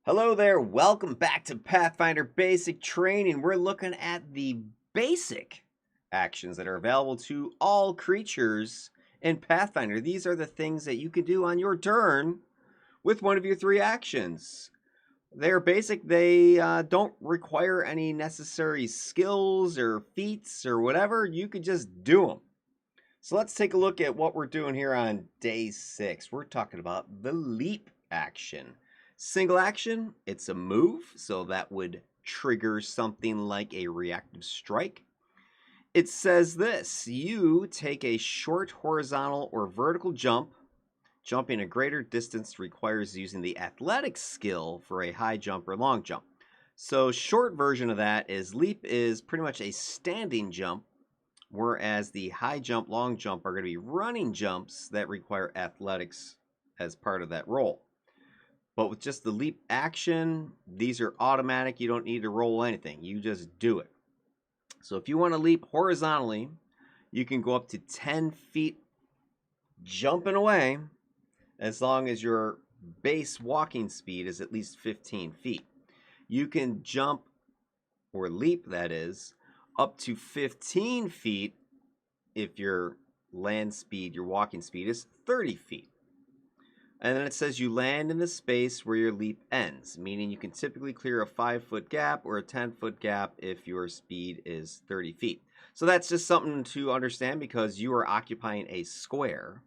Hello there, welcome back to Pathfinder Basic Training. We're looking at the basic actions that are available to all creatures in Pathfinder. These are the things that you can do on your turn with one of your three actions. They're basic, they don't require any necessary skills or feats or whatever. You could just do them. So let's take a look at what we're doing here on day 6. We're talking about the leap action. Single action, it's a move, so that would trigger something like a reactive strike. It says this: you take a short horizontal or vertical jump. Jumping a greater distance requires using the athletics skill for a high jump or long jump. So short version of that is leap is pretty much a standing jump, whereas the high jump, long jump are going to be running jumps that require athletics as part of that roll. But with just the leap action, these are automatic. You don't need to roll anything. You just do it. So if you want to leap horizontally, you can go up to 10 feet jumping away as long as your base walking speed is at least 15 feet. You can jump or leap, that is, up to 15 feet if your land speed, your walking speed is 30 feet. And then it says you land in the space where your leap ends, meaning you can typically clear a 5-foot gap or a 10-foot gap if your speed is 30 feet. So that's just something to understand, because you are occupying a square,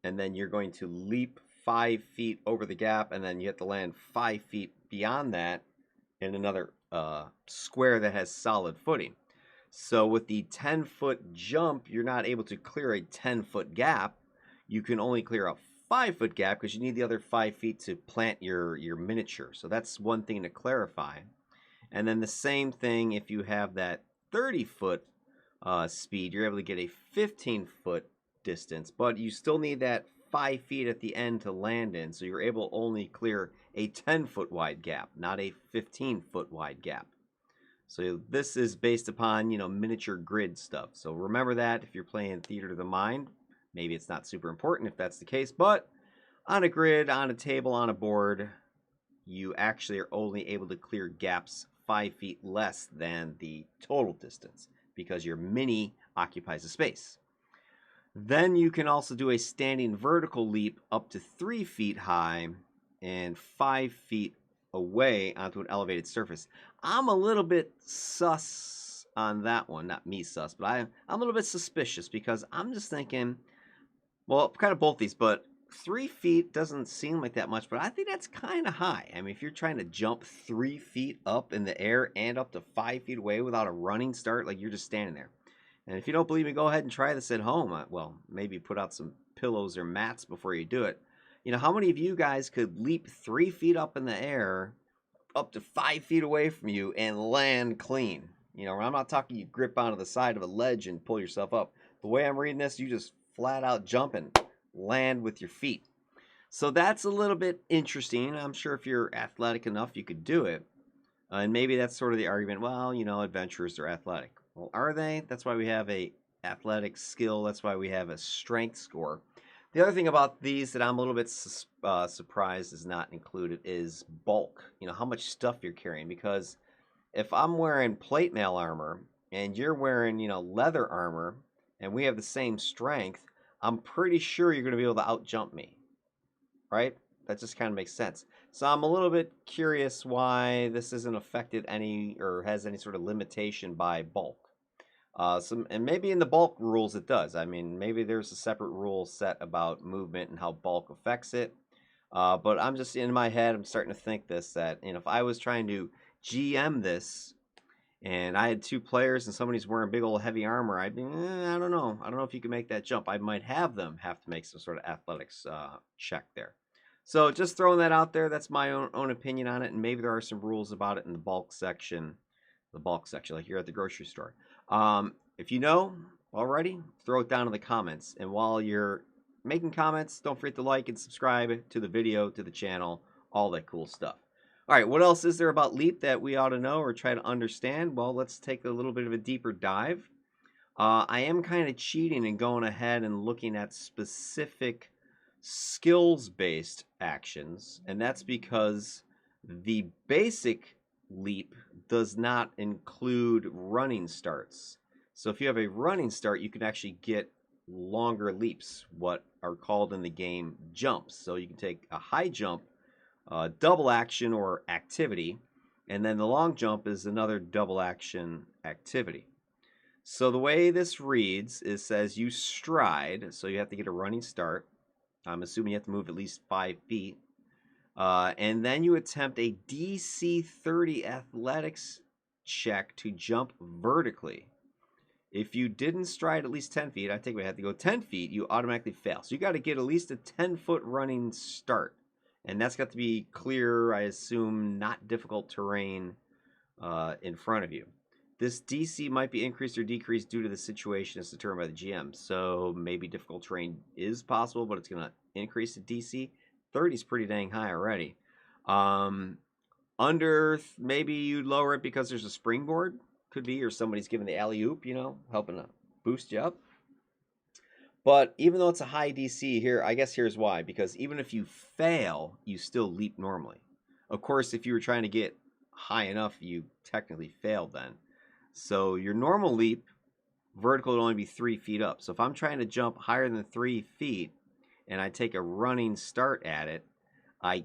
and then you're going to leap 5 feet over the gap, and then you have to land 5 feet beyond that in another square that has solid footing. So with the 10-foot jump, you're not able to clear a 10-foot gap. You can only clear a 5-foot gap because you need the other 5 feet to plant your miniature. So that's one thing to clarify. And then the same thing if you have that 30-foot speed, you're able to get a 15-foot distance, but you still need that 5 feet at the end to land in. So you're able to only clear a 10-foot wide gap, not a 15-foot wide gap. So this is based upon, miniature grid stuff. So remember that if you're playing Theater of the Mind. Maybe it's not super important if that's the case, but on a grid, on a table, on a board, you actually are only able to clear gaps 5 feet less than the total distance because your mini occupies a space. Then you can also do a standing vertical leap up to 3 feet high and 5 feet away onto an elevated surface. I'm a little bit sus on that one. Not me sus, but I'm a little bit suspicious, because I'm just thinking, well, kind of both these, but 3 feet doesn't seem like that much, but I think that's kind of high. I mean, if you're trying to jump 3 feet up in the air and up to 5 feet away without a running start, like you're just standing there. And if you don't believe me, go ahead and try this at home. Well, maybe put out some pillows or mats before you do it. How many of you guys could leap 3 feet up in the air, up to 5 feet away from you, and land clean? I'm not talking you grip onto the side of a ledge and pull yourself up. The way I'm reading this, you just flat out jump and land with your feet. So that's a little bit interesting. I'm sure if you're athletic enough, you could do it. And maybe that's sort of the argument. Well, adventurers are athletic. Well, are they? That's why we have a athletic skill. That's why we have a strength score. The other thing about these that I'm a little bit surprised is not included is bulk. How much stuff you're carrying. Because if I'm wearing plate mail armor and you're wearing, leather armor, and we have the same strength, I'm pretty sure you're going to be able to outjump me, right? That just kind of makes sense. So I'm a little bit curious why this isn't affected any or has any sort of limitation by bulk. And maybe in the bulk rules it does. I mean, maybe there's a separate rule set about movement and how bulk affects it. But I'm just in my head, I'm starting to think this, that if I was trying to GM this, and I had 2 players and somebody's wearing big old heavy armor, I'd be, I don't know. I don't know if you can make that jump. I might have them have to make some sort of athletics check there. So just throwing that out there, that's my own opinion on it, and maybe there are some rules about it in the bulk section, like you're at the grocery store. If you know already, throw it down in the comments. And while you're making comments, don't forget to like and subscribe to the video, to the channel, all that cool stuff. All right, what else is there about Leap that we ought to know or try to understand? Well, let's take a little bit of a deeper dive. I am kind of cheating and going ahead and looking at specific skills-based actions, and that's because The basic leap does not include running starts. So if you have a running start, you can actually get longer leaps, what are called in the game jumps. So you can take a high jump, double action or activity, and then the long jump is another double action activity. So the way this reads is says you stride, so you have to get a running start. I'm assuming you have to move at least 5 feet. And then you attempt a DC 30 athletics check to jump vertically. If you didn't stride at least 10 feet, I think we had to go 10 feet, you automatically fail. So you got to get at least a 10-foot running start. And that's got to be clear, I assume, not difficult terrain in front of you. This DC might be increased or decreased due to the situation as determined by the GM. So maybe difficult terrain is possible, but it's going to increase the DC. 30 is pretty dang high already. Under, maybe you lower it because there's a springboard. Could be, or somebody's giving the alley-oop, helping to boost you up. But even though it's a high DC here, I guess here's why. Because even if you fail, you still leap normally. Of course, if you were trying to get high enough, you technically failed then. So your normal leap, vertical would only be 3 feet up. So if I'm trying to jump higher than 3 feet and I take a running start at it, I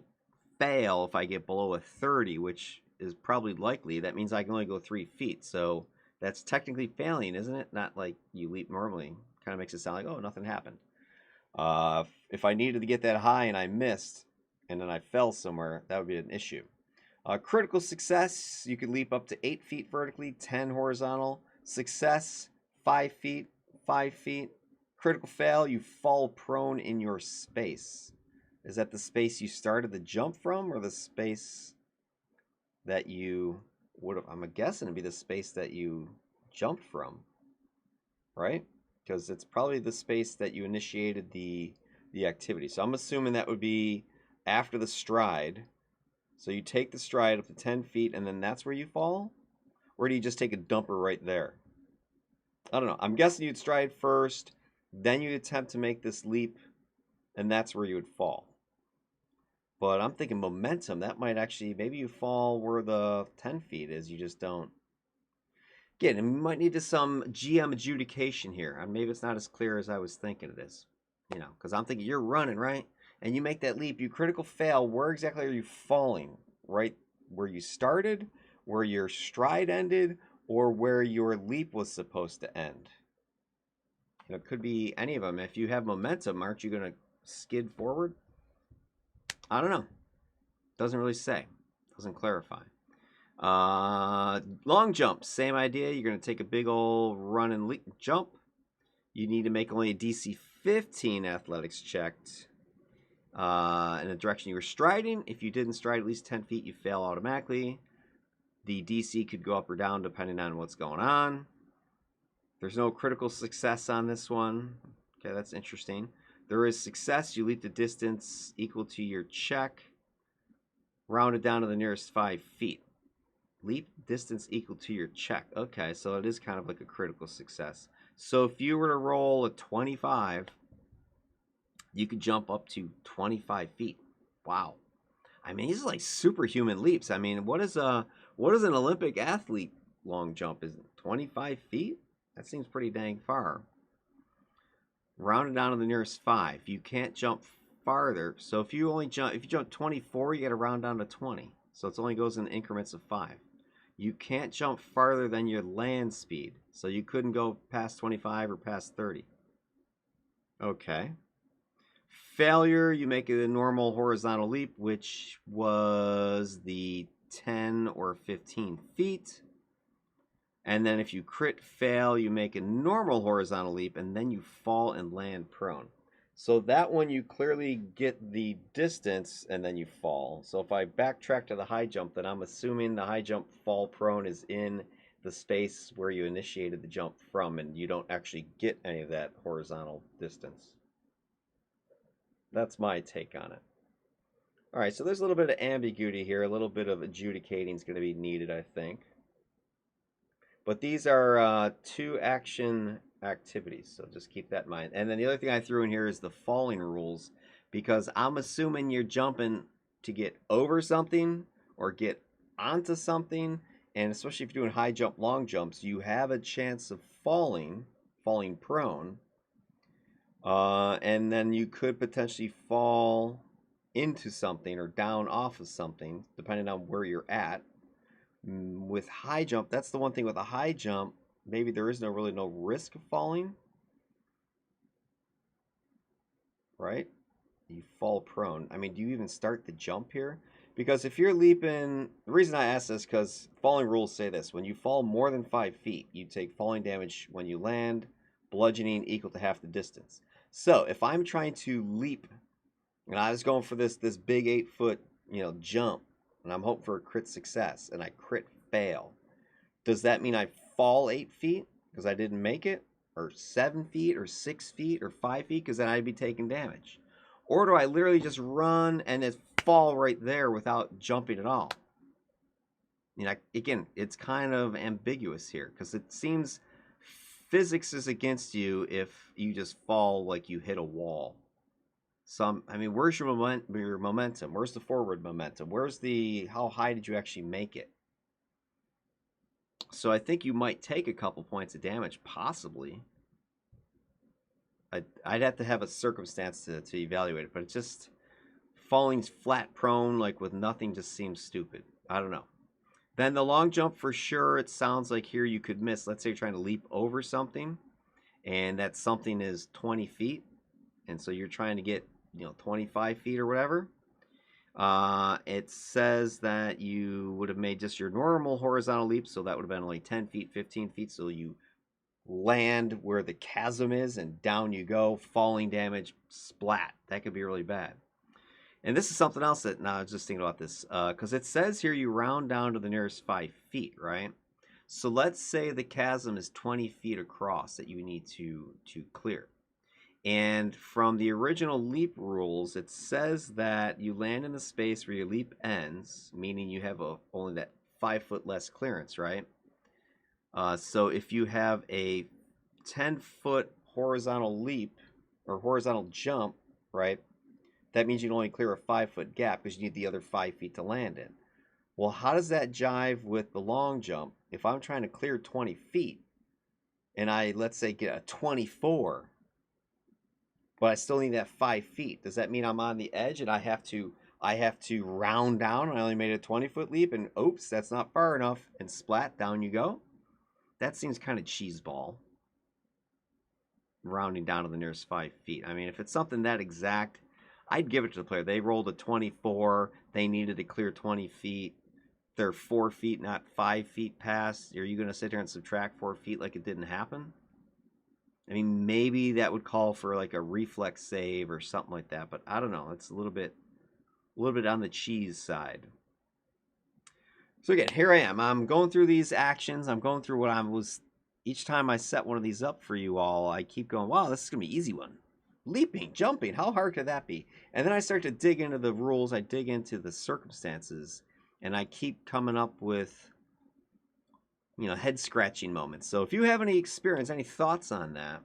fail if I get below a 30, which is probably likely. That means I can only go 3 feet. So that's technically failing, isn't it? Not like you leap normally. Kind of makes it sound like, oh, nothing happened. If I needed to get that high and I missed and then I fell somewhere, that would be an issue. Critical success, you could leap up to 8 feet vertically, 10 horizontal. Success, 5 feet, 5 feet. Critical fail, you fall prone in your space. Is that the space you started the jump from, or the space that you would have? I'm guessing it'd be the space that you jumped from, right? Because it's probably the space that you initiated the activity. So I'm assuming that would be after the stride. So you take the stride up to 10 feet, and then that's where you fall? Or do you just take a dumper right there? I don't know. I'm guessing you'd stride first, then you'd attempt to make this leap, and that's where you would fall. But I'm thinking momentum. That might actually, maybe you fall where the 10 feet is. You just don't. Again, we might need some GM adjudication here. Maybe it's not as clear as I was thinking it is. Because I'm thinking you're running, right? And you make that leap, you critical fail. Where exactly are you falling? Right where you started, where your stride ended, or where your leap was supposed to end? It could be any of them. If you have momentum, aren't you going to skid forward? I don't know. Doesn't really say. Doesn't clarify. Long jump, same idea. You're going to take a big old run and leap jump. You need to make only a DC 15 athletics check in the direction you were striding. If you didn't stride at least 10 feet, you fail automatically. The DC could go up or down depending on what's going on. There's no critical success on this one. Okay, that's interesting. There is success. You leap the distance equal to your check. Round it down to the nearest 5 feet. Leap distance equal to your check. Okay, so it is kind of like a critical success. So if you were to roll a 25, you could jump up to 25 feet. Wow. I mean, these are like superhuman leaps. I mean, what is an Olympic athlete long jump? Is it 25 feet? That seems pretty dang far. Round it down to the nearest 5. You can't jump farther. So if you jump 24, you got to round down to 20. So it only goes in increments of 5. You can't jump farther than your land speed. So you couldn't go past 25 or past 30. Okay. Failure, you make it a normal horizontal leap, which was the 10 or 15 feet. And then if you crit fail, you make a normal horizontal leap, and then you fall and land prone. So that one, you clearly get the distance, and then you fall. So if I backtrack to the high jump, then I'm assuming the high jump fall prone is in the space where you initiated the jump from, and you don't actually get any of that horizontal distance. That's my take on it. All right, so there's a little bit of ambiguity here. A little bit of adjudicating is going to be needed, I think. But these are 2 action activities, so just keep that in mind. And then the other thing I threw in here is the falling rules, because I'm assuming you're jumping to get over something or get onto something, and especially if you're doing high jump, long jumps, you have a chance of falling prone, and then you could potentially fall into something or down off of something, depending on where you're at. With high jump, that's the one thing with a high jump, maybe there is really no risk of falling, right? You fall prone. I mean, do you even start the jump here? Because if you're leaping, the reason I ask this because falling rules say this: when you fall more than 5 feet, you take falling damage when you land, bludgeoning equal to half the distance. So if I'm trying to leap, and I was going for this big 8 foot jump, and I'm hoping for a crit success, and I crit fail, does that mean I fall 8 feet because I didn't make it, or 7 feet, or 6 feet, or 5 feet because then I'd be taking damage? Or do I literally just run and just fall right there without jumping at all? Again, it's kind of ambiguous here because it seems physics is against you if you just fall like you hit a wall. I mean, where's your momentum? Where's the forward momentum? Where's how high did you actually make it? So I think you might take a couple points of damage, possibly. I'd have to have a circumstance to evaluate it, but it's just falling flat prone like with nothing just seems stupid. I don't know. Then the long jump for sure, it sounds like here you could miss. Let's say you're trying to leap over something, and that something is 20 feet, and so you're trying to get 25 feet or whatever. It says that you would have made just your normal horizontal leap, so that would have been only 10 feet, 15 feet, so you land where the chasm is and down you go, falling damage, splat. That could be really bad. And this is something else that now I was just thinking about this, because it says here you round down to the nearest 5 feet, right? So let's say the chasm is 20 feet across that you need to clear. And from the original leap rules, it says that you land in the space where your leap ends, meaning you have only that 5 foot less clearance, right? So if you have a 10-foot horizontal leap or horizontal jump, right, that means you can only clear a 5-foot gap because you need the other 5 feet to land in. Well, how does that jive with the long jump? If I'm trying to clear 20 feet and I, let's say, get a 24, but I still need that 5 feet, does that mean I'm on the edge and I have to round down and I only made a 20-foot leap and oops, that's not far enough, and splat, down you go? That seems kind of cheeseball. Rounding down to the nearest 5 feet. I mean, if it's something that exact, I'd give it to the player. They rolled a 24. They needed to clear 20 feet. They're 4 feet, not 5 feet past. Are you going to sit there and subtract 4 feet like it didn't happen? I mean, maybe that would call for like a reflex save or something like that. But I don't know. It's a little bit on the cheese side. So again, here I am. I'm going through these actions. I'm going through what I was. Each time I set one of these up for you all, I keep going, wow, this is going to be an easy one. Leaping, jumping, how hard could that be? And then I start to dig into the rules. I dig into the circumstances. And I keep coming up with, head-scratching moments. So if you have any experience, any thoughts on that,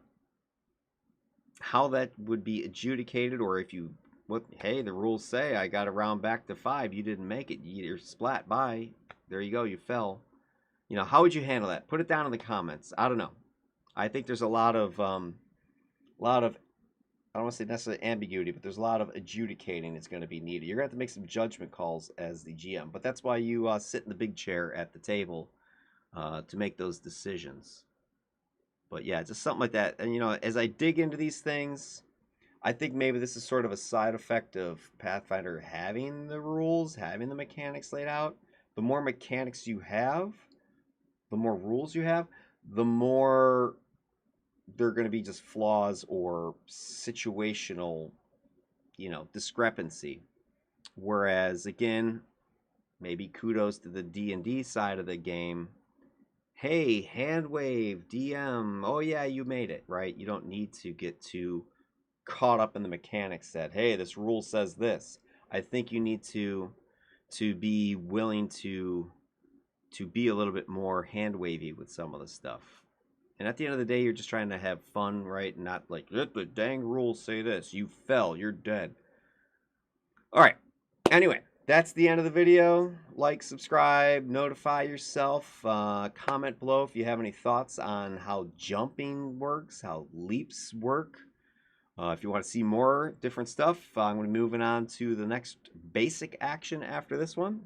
how that would be adjudicated, or if you, hey, the rules say I got to round back to 5. You didn't make it. You're splat. Bye. There you go. You fell. How would you handle that? Put it down in the comments. I don't know. I think there's a lot of I don't want to say necessarily ambiguity, but there's a lot of adjudicating that's going to be needed. You're going to have to make some judgment calls as the GM, but that's why you sit in the big chair at the table to make those decisions. But yeah, just something like that. And as I dig into these things, I think maybe this is sort of a side effect of Pathfinder having the rules, having the mechanics laid out. The more mechanics you have, the more rules you have, the more they're going to be just flaws or situational, discrepancy. Whereas, again, maybe kudos to the D&D side of the game. Hey, hand wave, DM. Oh, yeah, you made it, right? You don't need to get too caught up in the mechanics that, hey, this rule says this. I think you need to be willing to be a little bit more hand wavy with some of the stuff. And at the end of the day, you're just trying to have fun, right? Not like, let the dang rules say this. You fell. You're dead. All right. Anyway, That's the end of the video. Like, subscribe, notify yourself. Comment below if you have any thoughts on how jumping works, how leaps work. If you want to see more different stuff, I'm going to be moving on to the next basic action after this one.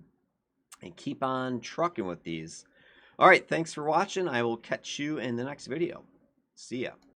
And keep on trucking with these. All right, thanks for watching. I will catch you in the next video. See ya.